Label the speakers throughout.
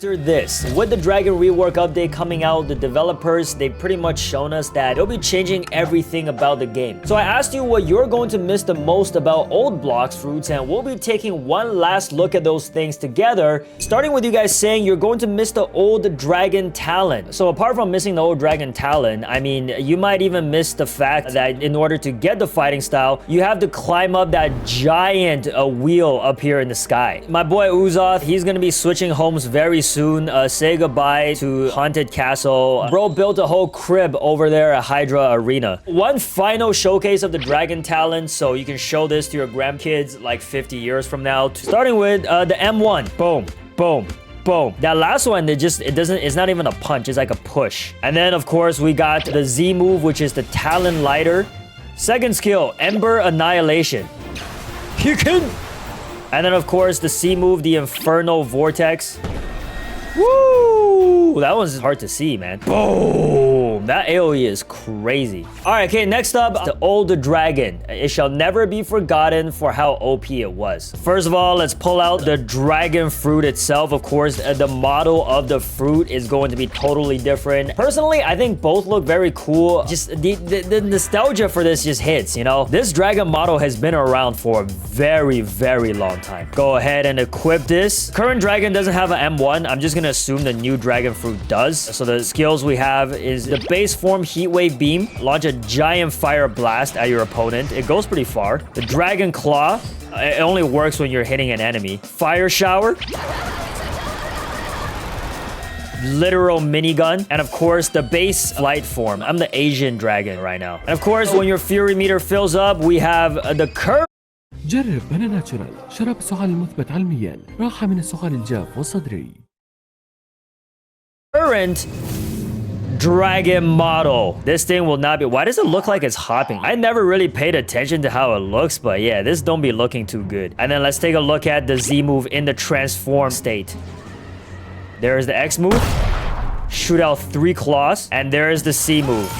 Speaker 1: After this, with the Dragon Rework update coming out, the developers, they've pretty much shown us that they'll be changing everything about the game. So I asked you what you're going to miss the most about old Blox Fruits, and we'll be taking one last look at those things together, starting with you guys saying you're going to miss the old Dragon Talon. So apart from missing the old Dragon Talon, I mean, you might even miss the fact that in order to get the fighting style, you have to climb up that giant wheel up here in the sky. My boy Uzoth, he's gonna be switching homes very soon. Say goodbye to Haunted Castle. Bro built a whole crib over there at Hydra Arena. One final showcase of the Dragon Talon, so you can show this to your grandkids like 50 years from now. Starting with the M1. Boom, boom, boom. That last one, it's not even a punch, it's like a push. And then of course we got the Z move, which is the Talon Lighter. Second skill, Ember Annihilation. You can. And then of course the C move, the Inferno Vortex. Woo! That one's hard to see, man. Boom! That AoE is crazy. Alright, okay, next up, the old dragon. It shall never be forgotten for how OP it was. First of all, let's pull out the dragon fruit itself. Of course, the model of the fruit is going to be totally different. Personally, I think both look very cool. Just the nostalgia for this just hits, you know? This dragon model has been around for a very, very long time. Go ahead and equip this. Current dragon doesn't have an M1. I'm just gonna assume the new dragon fruit does. So the skills we have is the base form Heatwave Beam. Launch a giant fire blast at your opponent. It goes pretty far. The Dragon Claw. It only works when you're hitting an enemy. Fire Shower. Literal minigun, and of course the base flight form. I'm the Asian dragon right now. And of course, when your fury meter fills up, we have the curve.
Speaker 2: جرب بنا ناتشورال شراب السعال المثبت علميا راحة من السعال الجاف والصدري.
Speaker 1: Current dragon model. This thing will not be. Why does it look like it's hopping? I never really paid attention to how it looks, but yeah, this don't be looking too good. And then let's take a look at the Z move in the transform state. There is the X move. Shoot out 3 claws. And there is the C move.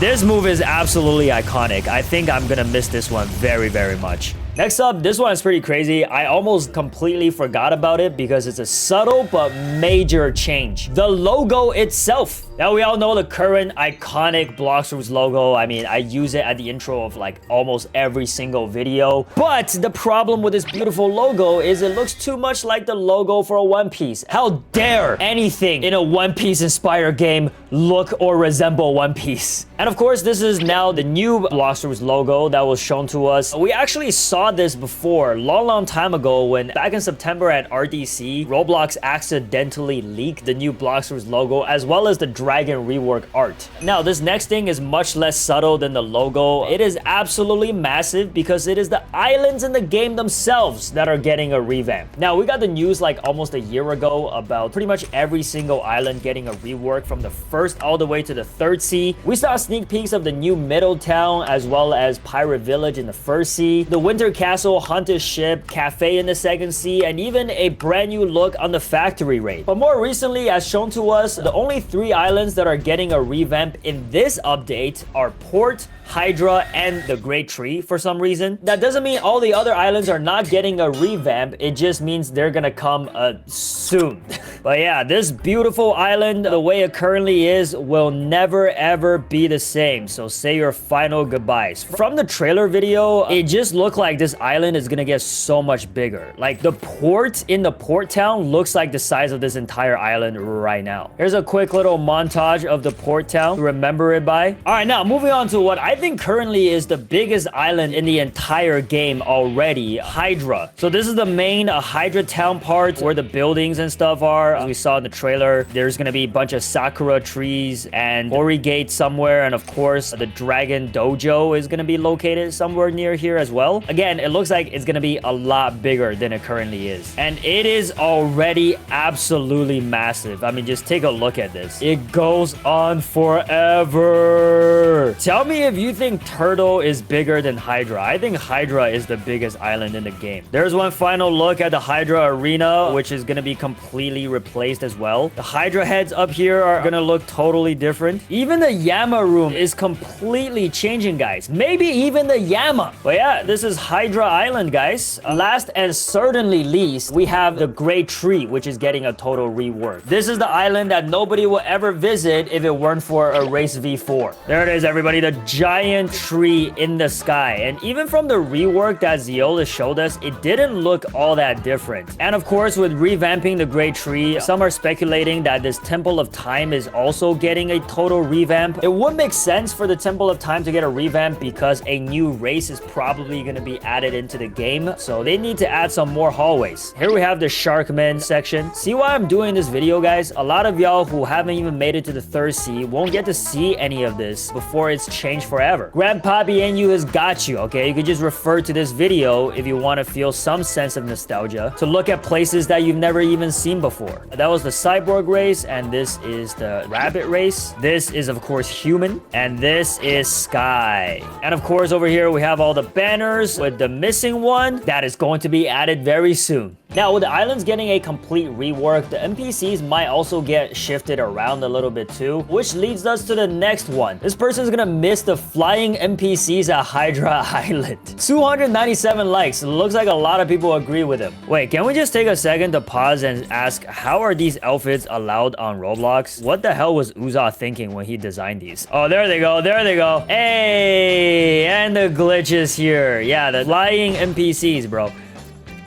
Speaker 1: This move is absolutely iconic. I think I'm gonna miss this one very, very much. Next up, this one is pretty crazy. I almost completely forgot about it because it's a subtle but major change. The logo itself. Now, we all know the current iconic Blox Fruits logo. I mean, I use it at the intro of like almost every single video. But the problem with this beautiful logo is it looks too much like the logo for a One Piece. How dare anything in a One Piece inspired game look or resemble One Piece? And of course, this is now the new Blox Fruits logo that was shown to us. We actually saw this before long time ago when back in September at RDC, Roblox accidentally leaked the new Blox Fruits logo as well as the Dragon Rework art. Now, this next thing is much less subtle than the logo. It is absolutely massive because it is the islands in the game themselves that are getting a revamp. Now, we got the news like almost a year ago about pretty much every single island getting a rework from the first all the way to the third sea. We saw sneak peeks of the new Middletown as well as Pirate Village in the first sea, the Winter Castle, Haunted Ship, Cafe in the second sea, and even a brand new look on the factory raid. But more recently, as shown to us, the only 3 islands that are getting a revamp in this update are Port, Hydra, and the Great Tree for some reason. That doesn't mean all the other islands are not getting a revamp. It just means they're gonna come soon. But yeah, this beautiful island, the way it currently is, will never ever be the same. So say your final goodbyes. From the trailer video, it just looked like this island is gonna get so much bigger. Like the port in the port town looks like the size of this entire island right now. Here's a quick little montage of the port town to remember it by. All right, now moving on to what I think currently is the biggest island in the entire game already, Hydra. So this is the main Hydra town part where the buildings and stuff are. As we saw in the trailer, there's gonna be a bunch of sakura trees and Ori Gate somewhere, and of course the Dragon Dojo is gonna be located somewhere near here as well. Again, it looks like it's gonna be a lot bigger than it currently is, and it is already absolutely massive. I mean, just take a look at this. It goes on forever. Tell me if you think Turtle is bigger than Hydra. I think Hydra is the biggest island in the game. There's one final look at the Hydra Arena, which is gonna be completely replaced as well. The Hydra heads up here are gonna look totally different. Even the Yama room is completely changing, guys. Maybe even the Yama. But yeah, this is Hydra Island, guys. Last and certainly least, we have the Great Tree, which is getting a total rework. This is the island that nobody will ever visit if it weren't for a Race V4. There it is, everybody. The giant tree in the sky. And even from the rework that Zeola showed us, it didn't look all that different. And of course, with revamping the Great Tree, some are speculating that this Temple of Time is also getting a total revamp. It would make sense for the Temple of Time to get a revamp because a new race is probably going to be added into the game. So they need to add some more hallways. Here we have the Sharkman section. See why I'm doing this video, guys? A lot of y'all who haven't even made it to the third sea won't get to see any of this before it's changed forever. Grandpappy and you has got you, okay? You can just refer to this video if you want to feel some sense of nostalgia, to look at places that you've never even seen before. That was the Cyborg race, and this is the Rabbit race. This is, of course, Human, and this is Sky. And of course, over here, we have all the banners with the missing one that is going to be added very soon. Now, with the islands getting a complete rework, the NPCs might also get shifted around a little bit too, which leads us to the next one. This person's gonna miss the flying NPCs at Hydra Island. 297 likes. It looks like a lot of people agree with him. Wait, can we just take a second to pause and ask, how are these outfits allowed on Roblox? What the hell was Uza thinking when he designed these? Oh, there they go. There they go. Hey, and the glitches here. Yeah, the flying NPCs, bro.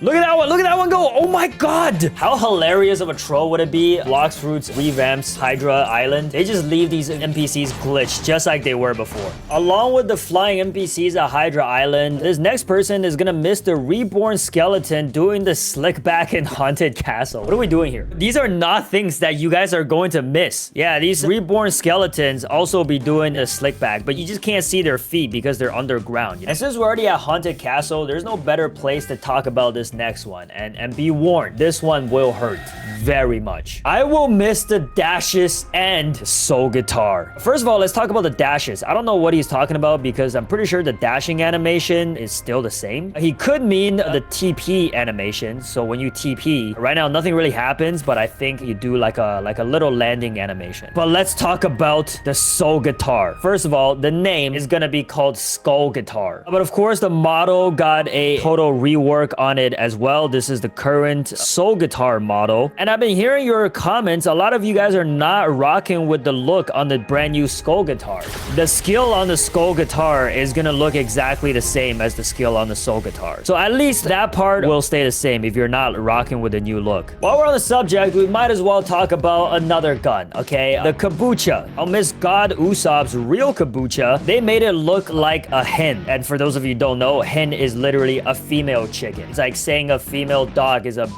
Speaker 1: Look at that one. Look at that one go. Oh my god. How hilarious of a troll would it be? Blox Fruits revamps Hydra Island. They just leave these NPCs glitched just like they were before. Along with the flying NPCs at Hydra Island, this next person is gonna miss the reborn skeleton doing the slick back in Haunted Castle. What are we doing here? These are not things that you guys are going to miss. Yeah, these reborn skeletons also be doing a slick back, but you just can't see their feet because they're underground. And since we're already at Haunted Castle, there's no better place to talk about this next one, and be warned, this one will hurt very much. I will miss the dashes and the soul guitar. First of all, let's talk about the dashes. I don't know what he's talking about because I'm pretty sure the dashing animation is still the same. He could mean the TP animation. So when you TP, right now nothing really happens, but I think you do like a little landing animation. But let's talk about the soul guitar. First of all, the name is gonna be called Skull Guitar. But of course, the model got a total rework on it as well. This is the current soul guitar model. And I've been hearing your comments. A lot of you guys are not rocking with the look on the brand new skull guitar. The skill on the skull guitar is gonna look exactly the same as the skill on the soul guitar. So at least that part will stay the same if you're not rocking with the new look. While we're on the subject, we might as well talk about another gun, okay? The Kabucha. I'll miss God Usopp's real Kabucha. They made it look like a hen. And for those of you who don't know, hen is literally a female chicken. It's like saying a female dog is a...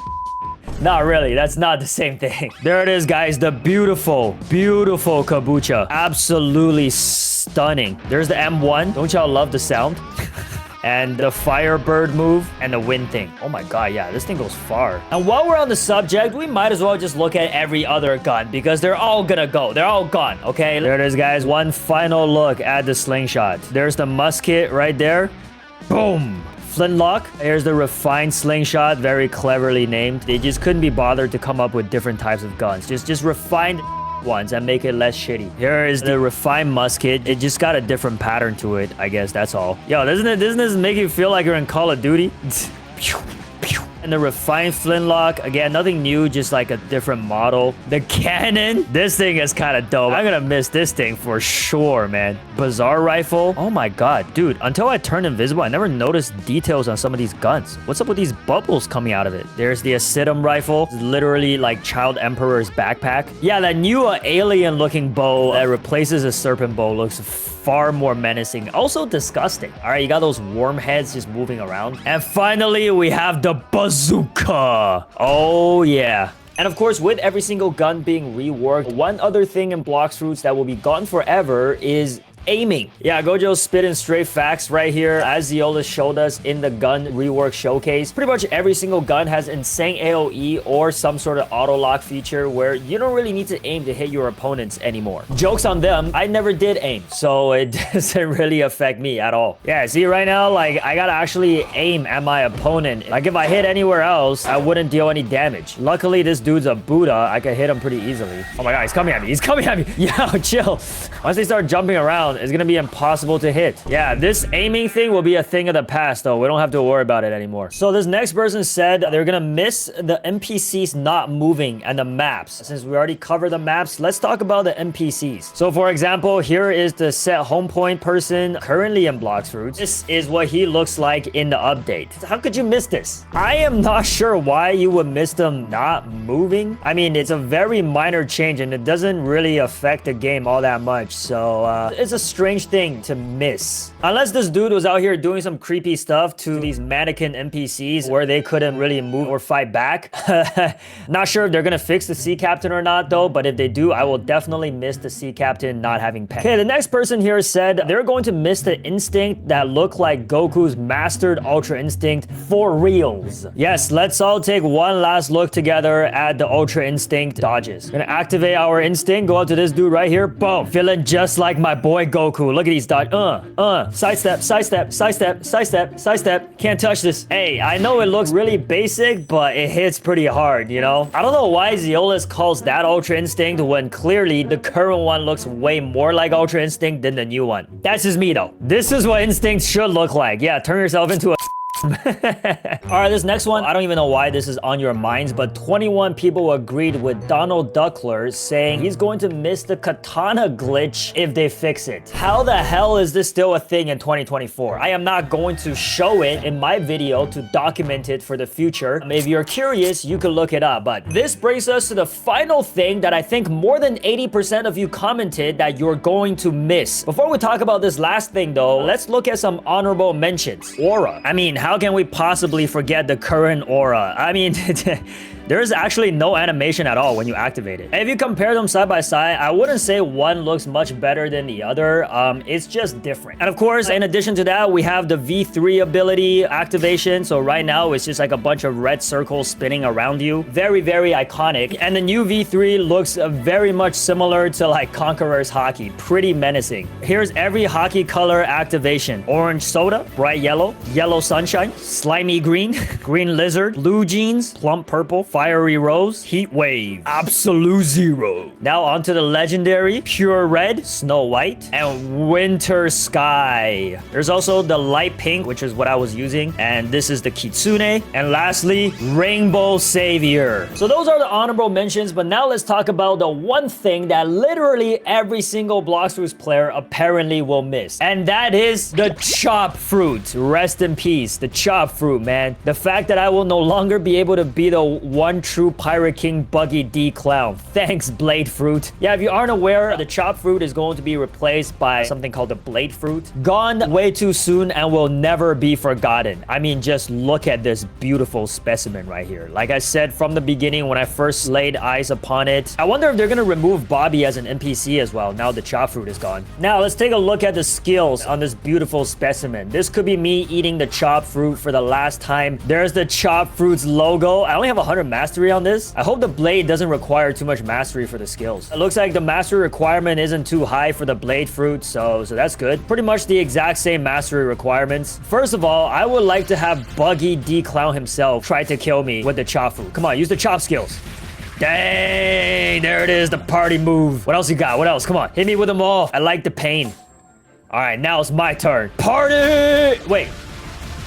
Speaker 1: Not really, that's not the same thing. There it is, guys, the beautiful, beautiful Kabucha. Absolutely stunning. There's the M1. Don't y'all love the sound? And the Firebird move and the wind thing. Oh my god, yeah, this thing goes far. And while we're on the subject, we might as well just look at every other gun because they're all gonna go. They're all gone, okay? There it is, guys. One final look at the slingshot. There's the musket right there. Boom. Flintlock. Here's the refined slingshot, very cleverly named. They just couldn't be bothered to come up with different types of guns. Just refined ones and make it less shitty. Here is the refined musket. It just got a different pattern to it, I guess. That's all. Yo, doesn't this make you feel like you're in Call of Duty? And the refined flintlock, again, nothing new, just like a different model. The cannon, this thing is kind of dope. I'm gonna miss this thing for sure, man. Bazaar rifle, oh my god, dude, until I turned invisible, I never noticed details on some of these guns. What's up with these bubbles coming out of it? There's the Acidum rifle, it's literally like Child Emperor's backpack. Yeah, that new alien looking bow that replaces a serpent bow looks far more menacing, also disgusting. All right, you got those worm heads just moving around. And finally, we have the bazooka. Oh yeah. And of course, with every single gun being reworked, one other thing in Blox Fruits that will be gone forever is aiming. Yeah, Gojo's spitting straight facts right here, as Zeola showed us in the gun rework showcase. Pretty much every single gun has insane AoE or some sort of auto lock feature where you don't really need to aim to hit your opponents anymore. Jokes on them, I never did aim, so it doesn't really affect me at all. Yeah, see right now, like I gotta actually aim at my opponent. Like if I hit anywhere else, I wouldn't deal any damage. Luckily, this dude's a Buddha. I can hit him pretty easily. Oh my god, he's coming at me. He's coming at me. Yo, chill. Once they start jumping around, it's gonna be impossible to hit. Yeah, this aiming thing will be a thing of the past though. We don't have to worry about it anymore. So this next person said they're gonna miss the NPCs not moving and the maps. Since we already covered the maps, let's talk about the NPCs. So for example, here is the set home point person currently in Blox Fruits. This is what he looks like in the update. How could you miss this? I am not sure why you would miss them not moving. I mean, it's a very minor change and it doesn't really affect the game all that much. So it's a strange thing to miss. Unless this dude was out here doing some creepy stuff to these mannequin NPCs where they couldn't really move or fight back. Not sure if they're gonna fix the Sea Captain or not though, but if they do, I will definitely miss the Sea Captain not having pets. Okay, the next person here said they're going to miss the instinct that looked like Goku's mastered Ultra Instinct for reals. Yes, let's all take one last look together at the Ultra Instinct dodges. Gonna activate our instinct, go up to this dude right here, boom. Feeling just like my boy Goku. Look at these dodge. Sidestep, sidestep, sidestep, sidestep, sidestep. Can't touch this. Hey, I know it looks really basic, but it hits pretty hard, you know? I don't know why Zeolis calls that Ultra Instinct when clearly the current one looks way more like Ultra Instinct than the new one. That's just me though. This is what Instinct should look like. Yeah, turn yourself into a Alright, this next one, I don't even know why this is on your minds, but 21 people agreed with Donald Duckler saying he's going to miss the katana glitch if they fix it. How the hell is this still a thing in 2024? I am not going to show it in my video to document it for the future. If you're curious, you can look it up, but this brings us to the final thing that I think more than 80% of you commented that you're going to miss. Before we talk about this last thing though, let's look at some honorable mentions. Aura. I mean, how can we possibly forget the current aura? I mean, there's actually no animation at all when you activate it. If you compare them side by side, I wouldn't say one looks much better than the other. It's just different. And of course, in addition to that, we have the V3 ability activation. So right now, it's just like a bunch of red circles spinning around you. Very, very iconic. And the new V3 looks very much similar to like Conqueror's Haki. Pretty menacing. Here's every Haki color activation. Orange soda, bright yellow, yellow sunshine, slimy green, green lizard, blue jeans, plump purple, fiery rose, heat wave, absolute zero. Now onto the legendary, pure red, Snow White, and winter sky. There's also the light pink, which is what I was using, and this is the Kitsune. And lastly, rainbow savior. So those are the honorable mentions, but now let's talk about the one thing that literally every single Blox Fruits player apparently will miss, and that is the chop fruit. Rest in peace, the chop fruit, man. The fact that I will no longer be able to be the one true Pirate King Buggy D clown. Thanks, Blade Fruit. Yeah, if you aren't aware, the chop fruit is going to be replaced by something called the Blade Fruit. Gone way too soon and will never be forgotten. I mean, just look at this beautiful specimen right here. Like I said from the beginning when I first laid eyes upon it, I wonder if they're gonna remove Bobby as an NPC as well now the chop fruit is gone. Now let's take a look at the skills on this beautiful specimen. This could be me eating the chop fruit for the last time. There's the chop fruit's logo. I only have 100 mastery on this. I hope the blade doesn't require too much mastery for the skills. It looks like the mastery requirement isn't too high for the blade fruit, so that's good. Pretty much the exact same mastery requirements. First of all, I would like to have Buggy D Clown himself try to kill me with the chop fruit. Come on, use the chop skills. Dang, there it is, the party move. What else you got? What else? Come on, hit me with them all. I like the pain. All right, now it's my turn. Party! Wait.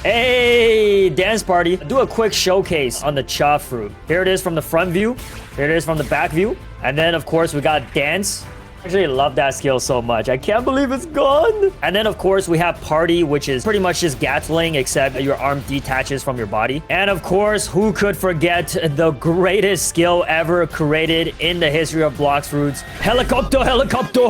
Speaker 1: Hey, dance party. Do a quick showcase on the chop fruit. Here it is from the front view. Here it is from the back view. And then, of course, we got dance. I actually love that skill so much. I can't believe it's gone. And then, of course, we have party, which is pretty much just Gatling, except your arm detaches from your body. And, of course, who could forget the greatest skill ever created in the history of Blox Fruits? Helicopter, helicopter!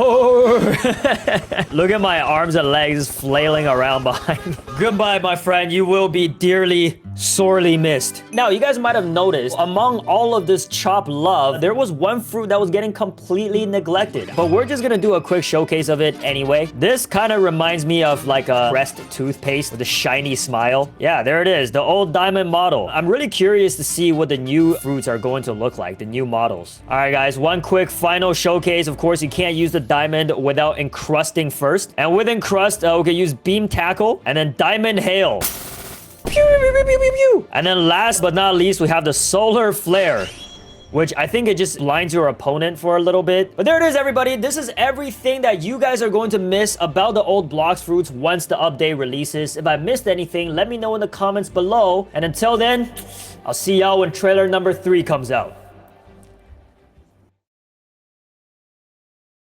Speaker 1: Look at my arms and legs flailing around behind me. Goodbye, my friend. You will be dearly sorely missed. Now, you guys might have noticed, among all of this Chop love, there was one fruit that was getting completely neglected. But we're just gonna do a quick showcase of it anyway. This kind of reminds me of like a Crest toothpaste with a shiny smile. Yeah, there it is, the old diamond model. I'm really curious to see what the new fruits are going to look like, the new models. All right, guys, one quick final showcase. Of course, you can't use the diamond without encrusting first. And with encrust, we can use beam tackle and then diamond hail. Pew, pew, pew, pew, pew, pew. And then last but not least, we have the solar flare, which I think it just blinds your opponent for a little bit. But there it is, everybody. This is everything that you guys are going to miss about the old Blox Fruits once the update releases. If I missed anything, let me know in the comments below. And until then, I'll see y'all when trailer number 3 comes out.